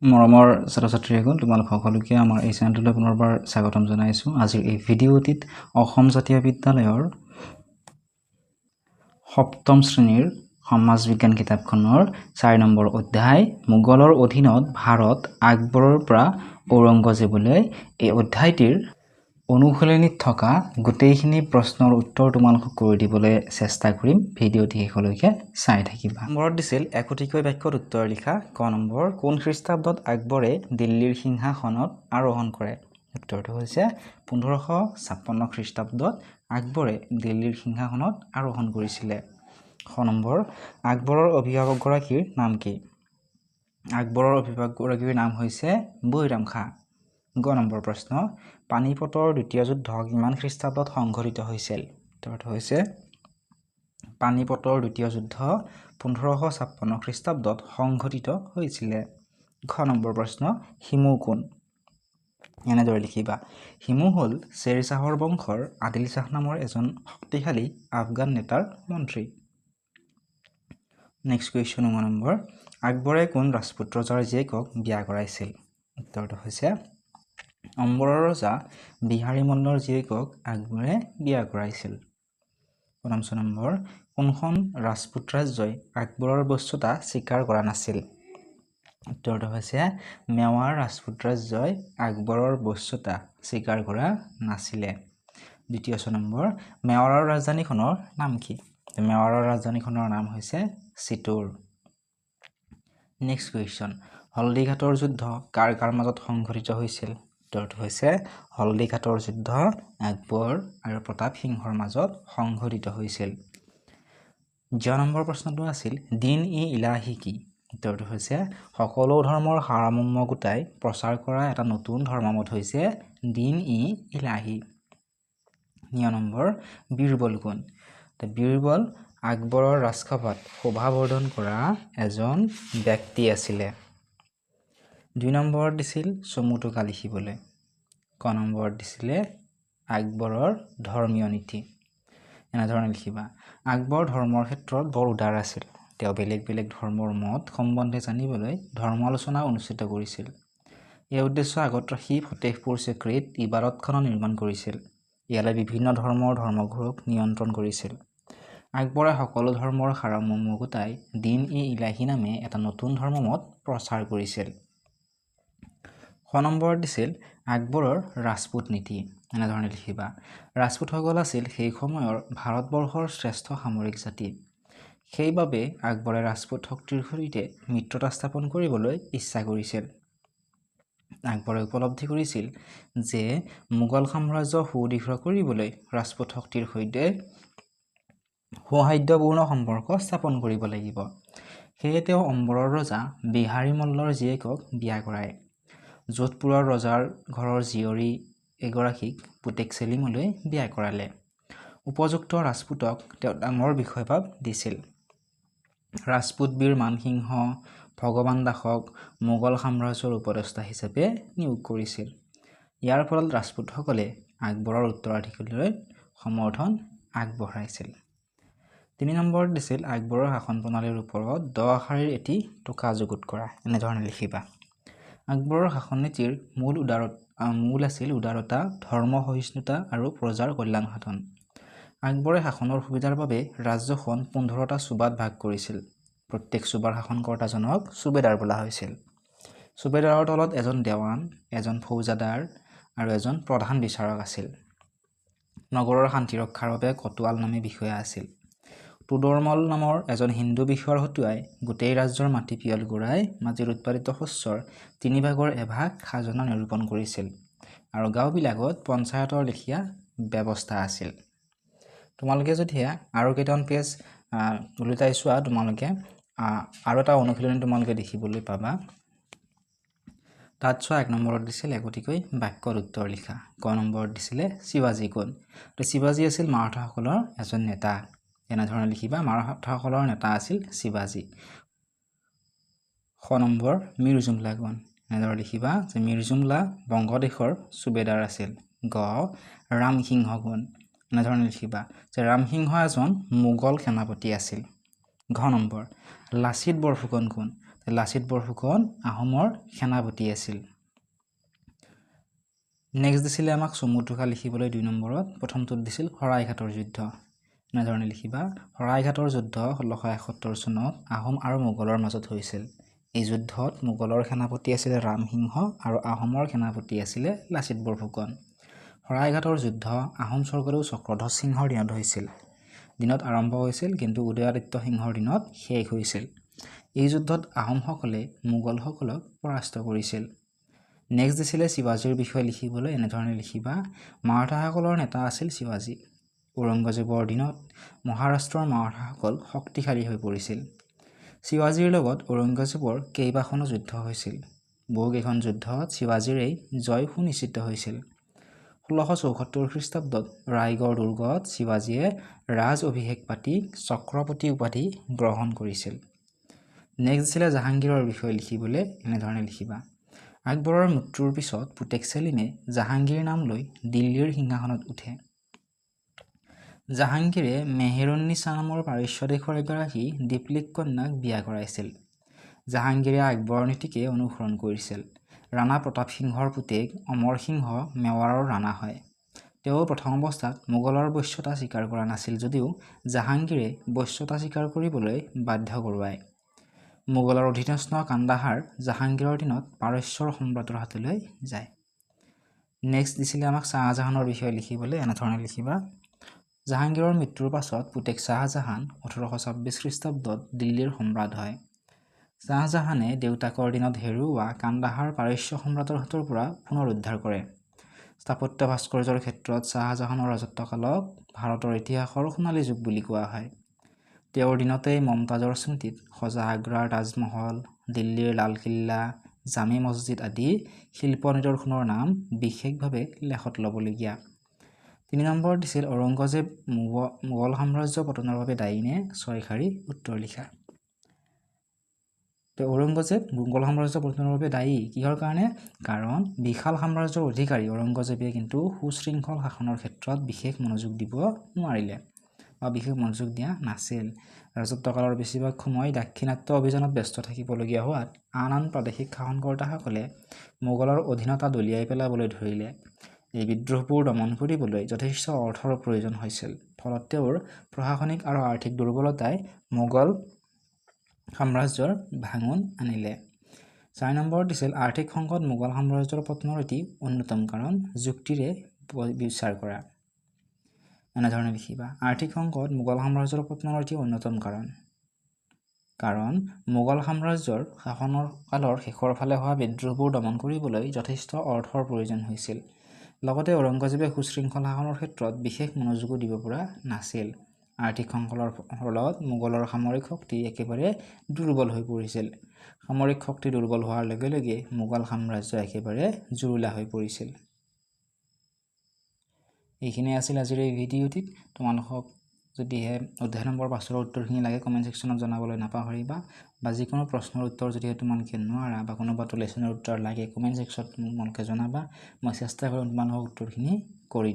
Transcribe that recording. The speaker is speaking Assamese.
মৰমৰ ছাত্ৰ-ছাত্ৰীসকল তোমালোক সকলোকে আমাৰ এই চেনেলটোলৈ পুনৰবাৰ স্বাগতম জনাইছোঁ। আজিৰ এই ভিডিঅ'টিত অসম জাতীয় বিদ্যালয়ৰ সপ্তম শ্ৰেণীৰ সমাজ বিজ্ঞান কিতাপখনৰ 4 নম্বৰ অধ্যায় মোগলৰ অধীনত ভাৰত আকবৰৰ পৰা ঔৰংগজেবলৈ এই অধ্যায়টিৰ অনুশীলনীত থকা গোটেইখিনি প্ৰশ্নৰ উত্তৰ তোমালোকক কৰি দিবলৈ চেষ্টা কৰিম। ভিডিঅ'টি শেষলৈকে চাই থাকিবা। নম্বৰত দিছিল একোটিকৈ বাক্যত উত্তৰ লিখা। ক নম্বৰ, কোন খ্ৰীষ্টাব্দত আকবৰে দিল্লীৰ সিংহাসনত আৰোহণ কৰে? উত্তৰটো হৈছে 1556 খ্ৰীষ্টাব্দত আকবৰে দিল্লীৰ সিংহাসনত আৰোহণ কৰিছিলে। খ নম্বৰ, আকবৰৰ অভিভাৱকগৰাকীৰ নাম কি? আকবৰৰ অভিভাৱকগৰাকীৰ নাম হৈছে বৈৰাম খাঁ। গ নম্বৰ প্ৰশ্ন, পানিপটৰ দ্বিতীয় যুদ্ধ কিমান খ্ৰীষ্টাব্দত সংঘটিত হৈছিল? উত্তৰটো হৈছে পানিপটৰ দ্বিতীয় যুদ্ধ 1556 খ্ৰীষ্টাব্দত সংঘটিত হৈছিলে। ঘ নম্বৰ প্ৰশ্ন, হিমু কোন? এনেদৰে লিখিবা। হিমু হ'ল শ্বেৰ শ্বাহৰ বংশৰ আদিল শ্বাহ নামৰ এজন শক্তিশালী আফগান নেতাৰ মন্ত্ৰী। নেক্সট কুৱেশ্যন 9 নম্বৰ, আকবৰে কোন ৰাজপুত ৰজাৰ জীয়েকক বিয়া কৰাইছিল? উত্তৰটো হৈছে অম্বৰৰ ৰজা বিহাৰী মল্লৰ জীয়েকক আকবৰে বিয়া কৰাইছিল। 5 নম্বৰ, কোনখন ৰাজপুত ৰাজ্যই আকবৰৰ বশ্যতা স্বীকাৰ কৰা নাছিল? উত্তৰটো হৈছে মেৱাৰ ৰাজপুত ৰাজ্যই আকবৰৰ বশ্যতা স্বীকাৰ কৰা নাছিলে। 2 নম্বৰ, মেৱাৰৰ ৰাজধানীখনৰ নাম কি? মেৱাৰৰ ৰাজধানীখনৰ নাম হৈছে চিতোৰ। নেক্সট কুৱেশ্যন, হলদিঘাটৰ যুদ্ধ কাৰ কাৰ মাজত সংঘটিত হৈছিল? উত্তৰটো হৈছে হলদিঘাটৰ যুদ্ধ আকবৰ আৰু প্ৰতাপ সিংহৰ মাজত সংঘটিত হৈছিল। জ নম্বৰ প্ৰশ্নটো আছিল দিন-ই-ইলাহী কি? উত্তৰটো হৈছে সকলো ধৰ্মৰ সাৰমৰ্ম গোটাই প্ৰচাৰ কৰা এটা নতুন ধৰ্মমত হৈছে দিন-ই-ইলাহী। 9 নম্বৰ, বীৰবল কোন? বীৰবল আকবৰৰ ৰাজসভাত শোভাবৰ্ধন কৰা এজন ব্যক্তি আছিলে। 2 নম্বৰত দিছিল চমুটোকা লিখিবলৈ। ক নম্বৰত দিছিলে আকবৰৰ ধৰ্মীয় নীতি। এনেধৰণে লিখিবা। আকবৰ ধৰ্মৰ ক্ষেত্ৰত বৰ উদাৰ আছিল। তেওঁ বেলেগ বেলেগ ধৰ্মৰ মত সম্বন্ধে জানিবলৈ ধৰ্ম আলোচনা অনুষ্ঠিত কৰিছিল। এই উদ্দেশ্য আগত ৰাখি ফতেহপুৰ চিক্ৰীত ইবাদতখানা নিৰ্মাণ কৰিছিল। ইয়ালৈ বিভিন্ন ধৰ্মৰ ধৰ্মগুৰুক নিয়ন্ত্ৰণ কৰিছিল। আকবৰে সকলো ধৰ্মৰ সাৰমৰ্ম গোটাই দিন-ই-ইলাহী নামে এটা নতুন ধৰ্মমত প্ৰচাৰ কৰিছিল। খ নম্বৰত দিছিল আকবৰৰ ৰাজপুত নীতি। এনেধৰণে লিখিবা। ৰাজপুতসকল আছিল সেই সময়ৰ ভাৰতবৰ্ষৰ শ্ৰেষ্ঠ সামৰিক জাতি। সেইবাবে আকবৰে ৰাজপুত শক্তিৰ সৈতে মিত্ৰতা স্থাপন কৰিবলৈ ইচ্ছা কৰিছিল। আকবৰে উপলব্ধি কৰিছিল যে মোগল সাম্ৰাজ্য সুদৃঢ় কৰিবলৈ ৰাজপুত শক্তিৰ সৈতে সৌহাৰ্দ্যপূৰ্ণ সম্পৰ্ক স্থাপন কৰিব লাগিব। সেয়ে তেওঁ অম্বৰৰ ৰজা বিহাৰী মল্লৰ জীয়েকক বিয়া কৰায়। যোধপুৰৰ ৰজাৰ ঘৰৰ জীয়ৰী এগৰাকীক পুতেক চেলিমলৈ বিয়া কৰালে। উপযুক্ত ৰাজপুতক তেওঁ ডাঙৰ বিষয়ভাৱ দিছিল। ৰাজপুত বীৰ মানসিংহ ভগৱান দাসক মোগল সাম্ৰাজ্যৰ উপদেষ্টা হিচাপে নিয়োগ কৰিছিল। ইয়াৰ ফলত ৰাজপুতসকলে আকবৰৰ উত্তৰাধিকাৰীলৈ সমৰ্থন আগবঢ়াইছিল। 3 নম্বৰত দিছিল আকবৰৰ শাসন প্ৰণালীৰ ওপৰত 10 শাৰীৰ এটি টোকা যুগুত কৰা। এনেধৰণে লিখিবা। আকবৰৰ শাসন নীতিৰ মূল আছিল উদাৰতা, ধৰ্ম সহিষ্ণুতা আৰু প্ৰজাৰ কল্যাণ সাধন। আকবৰে শাসনৰ সুবিধাৰ বাবে ৰাজ্যখন 15টা চুবাত ভাগ কৰিছিল। প্ৰত্যেক চুবাৰ শাসনকৰ্তাজনক চুবেদাৰ বোলা হৈছিল। চুবেদাৰৰ তলত এজন দেৱান, এজন ফৌজাদাৰ আৰু এজন প্ৰধান বিচাৰক আছিল। নগৰৰ শান্তি ৰক্ষাৰ বাবে কটোৱাল নামে বিষয়া আছিল। তোডৰমল নামৰ এজন হিন্দু বিষয়াৰ হতুৱাই গোটেই ৰাজ্যৰ মাটি পিয়ল গৰাই মাটিত উৎপাদিত শস্যৰ 3/4 এভাগ খাজনা নিৰূপণ কৰিছিল আৰু গাঁওবিলাকত পঞ্চায়তৰ লেখীয়া ব্যৱস্থা আছিল। তোমালোকে যদি আৰু কেইটামান পেজ উলটাই চোৱা তোমালোকে আৰু এটা অনুশীলনী তোমালোকে দেখিবলৈ পাবা। তাত চোৱা 1 নম্বৰত দিছিল একোটিকৈ বাক্যত উত্তৰ লিখা। ক নম্বৰত দিছিলে শিৱাজী কোন? শিৱাজী আছিল মাৰাঠাসকলৰ এজন নেতা। এনেধৰণে লিখিবা। মাৰাঠাসকলৰ নেতা আছিল শিৱাজী। খ নম্বৰ, মীৰ জুমলা কোন? এনেদৰে লিখিবা যে মীৰ জুমলা বংগদেশৰ চুবেদাৰ আছিল। গ ৰামসিংহ কোন? এনেধৰণে লিখিবা যে ৰামসিংহ এজন মোগল সেনাপতি আছিল। ঘ নম্বৰ, লাচিত বৰফুকন কোন? লাচিত বৰফুকন আহোমৰ সেনাপতি আছিল। নেক্সট দিছিলে আমাক চমুটোকা লিখিবলৈ 2 নম্বৰত। প্ৰথমটোত দিছিল শৰাইঘাটৰ যুদ্ধ। এনেধৰণে লিখিবা, শৰাইঘাটৰ যুদ্ধ 1671 চনত আহোম আৰু মোগলৰ মাজত হৈছিল। এই যুদ্ধত মোগলৰ সেনাপতি আছিলে ৰামসিংহ আৰু আহোমৰ সেনাপতি আছিলে লাচিত বৰফুকন। শৰাইঘাটৰ যুদ্ধ আহোম স্বৰ্গদেউ চক্ৰধ্বজ সিংহৰ দিনত হৈছিল। দিনত আৰম্ভ হৈছিল কিন্তু উদয়াদিত্য সিংহৰ দিনত শেষ হৈছিল। এই যুদ্ধত আহোমসকলে মোগলসকলক পৰাস্ত কৰিছিল। নেক্সট দিছিলে শিৱাজীৰ বিষয়ে লিখিবলৈ। এনেধৰণে লিখিবা, মাৰাঠাসকলৰ নেতা আছিল শিৱাজী। ঔৰংগজেবৰ দিনত মহাৰাষ্ট্ৰৰ মাৰাঠাসকল শক্তিশালী হৈ পৰিছিল। শিৱাজীৰ লগত ঔৰংগজেবৰ কেইবাখনো যুদ্ধ হৈছিল। বহুকেইখন যুদ্ধত শিৱাজীৰেই জয় সুনিশ্চিত হৈছিল। 1674 খ্ৰীষ্টাব্দত ৰায়গড় দুৰ্গত শিৱাজীয়ে ৰাজ অভিষেক পাতি চক্ৰৱৰ্তী উপাধি গ্ৰহণ কৰিছিল। নেক্সট দিছিলে জাহাংগীৰৰ বিষয়ে লিখিবলৈ। এনেধৰণে লিখিবা, আকবৰৰ মৃত্যুৰ পিছত পুতেক ছেলিমে জাহাংগীৰ নাম লৈ দিল্লীৰ সিংহাসনত উঠে। জাহাংগীৰে মেহেৰুন্নিছা নামৰ পাৰস্য দেশৰ এগৰাকী দীপলিক কন্যাক বিয়া কৰাইছিল। জাহাংগীৰে আকবৰৰ নীতিকে অনুসৰণ কৰিছিল। ৰাণা প্ৰতাপ সিংহৰ পুতেক অমৰ সিংহ মেৱাৰৰ ৰাণা হয়। তেওঁ প্ৰথম অৱস্থাত মোগলৰ বশ্যতা স্বীকাৰ কৰা নাছিল যদিও জাহাংগীৰে বশ্যতা স্বীকাৰ কৰিবলৈ বাধ্য কৰোৱায়। মোগলৰ অধীনস্থ কান্দাহাৰ জাহাংগীৰৰ দিনত পাৰস্যৰ সম্ৰাটৰ হাতলৈ যায়। নেক্সট দিছিলে আমাক শ্বাহজাহানৰ বিষয়ে লিখিবলৈ। এনেধৰণে লিখিবা, জাহাংগীৰৰ মৃত্যুৰ পাছত পুতেক শ্বাহজাহান 1826 খ্ৰীষ্টাব্দত দিল্লীৰ সম্ৰাট হয়। শ্বাহজাহানে দেউতাকৰ দিনত হেৰুওৱা কান্দাহাৰ পাৰস্য সম্ৰাটৰ হাতৰ পৰা পুনৰুদ্ধাৰ কৰে। স্থাপত্য ভাস্কৰ্যৰ ক্ষেত্ৰত শ্বাহজাহানৰ ৰাজত্বকালক ভাৰতৰ ইতিহাসৰ সোণালী যুগ বুলি কোৱা হয়। তেওঁৰ দিনতেই মমতাজৰ স্মৃতিত সজা আগ্ৰাৰ তাজমহল, দিল্লীৰ লালকিল্লা, জামে মছজিদ আদি শিল্প নিদৰ্শনৰ নাম বিশেষভাৱে লেখত ল'বলগীয়া। 3 নম্বৰত দিছিল ঔৰংগজেব মোগল সাম্ৰাজ্য পতনৰ বাবে দায়ী নে? 6 শাৰী উত্তৰ লিখা। ঔৰংগজেব মোগল সাম্ৰাজ্য পতনৰ বাবে দায়ী। কিহৰ কাৰণে? কাৰণ বিশাল সাম্ৰাজ্যৰ অধিকাৰী ঔৰংগজেবে কিন্তু সুশৃংখল শাসনৰ ক্ষেত্ৰত বিশেষ মনোযোগ দিব নোৱাৰিলে বা বিশেষ মনোযোগ দিয়া নাছিল। ৰাজত্বকালৰ বেছিভাগ সময় দাক্ষিণাত্য অভিযানত ব্যস্ত থাকিবলগীয়া হোৱাত আন প্ৰাদেশিক শাসনকৰ্তাসকলে মোগলৰ অধীনতা দলিয়াই পেলাবলৈ ধৰিলে। এই বিদ্ৰোহবোৰ দমন কৰিবলৈ যথেষ্ট অৰ্থৰ প্ৰয়োজন হৈছিল। ফলত তেওঁৰ প্ৰশাসনিক আৰু আৰ্থিক দুৰ্বলতাই মোগল সাম্ৰাজ্যৰ ভাঙোন আনিলে। 4 নম্বৰত দিছিল আৰ্থিক সংকট মোগল সাম্ৰাজ্যৰ পতনৰ এটি অন্যতম কাৰণ। যুক্তিৰে বিচাৰ কৰা। এনেধৰণে লিখিবা, আৰ্থিক সংকট মোগল সাম্ৰাজ্যৰ পতনৰ এটি অন্যতম কাৰণ মোগল সাম্ৰাজ্যৰ শাসনৰ কালৰ শেষৰ ফালে হোৱা বিদ্ৰোহবোৰ দমন কৰিবলৈ যথেষ্ট অৰ্থৰ প্ৰয়োজন হৈছিল। লগতে ঔৰংগজেবে সুশৃংখল শাসনৰ ক্ষেত্ৰত বিশেষ মনোযোগো দিব পৰা নাছিল। আৰ্থিক সংকটৰ ফলত মোগলৰ সামৰিক শক্তি একেবাৰে দুৰ্বল হৈ পৰিছিল। সামৰিক শক্তি দুৰ্বল হোৱাৰ লগে লগে মোগল সাম্ৰাজ্য একেবাৰে জুৰুলা হৈ পৰিছিল। এইখিনি আছিল আজিৰ এই ভিডিঅ'টিত। তোমালোকক যদিহে অধ্যায় নম্বৰ 5ৰ উত্তৰখিনি লাগে কমেণ্ট ছেকশ্যনত জনাবলৈ নাপাহৰিবা, বা যিকোনো প্ৰশ্নৰ উত্তৰ যদিহে তোমালোকে নোৱাৰা বা কোনোবাটো লেচনৰ উত্তৰ লাগে কমেণ্ট ছেকশ্যনত তোমালোকে জনাবা। মই চেষ্টা কৰিম তোমালোকক উত্তৰখিনি কৰি দিম।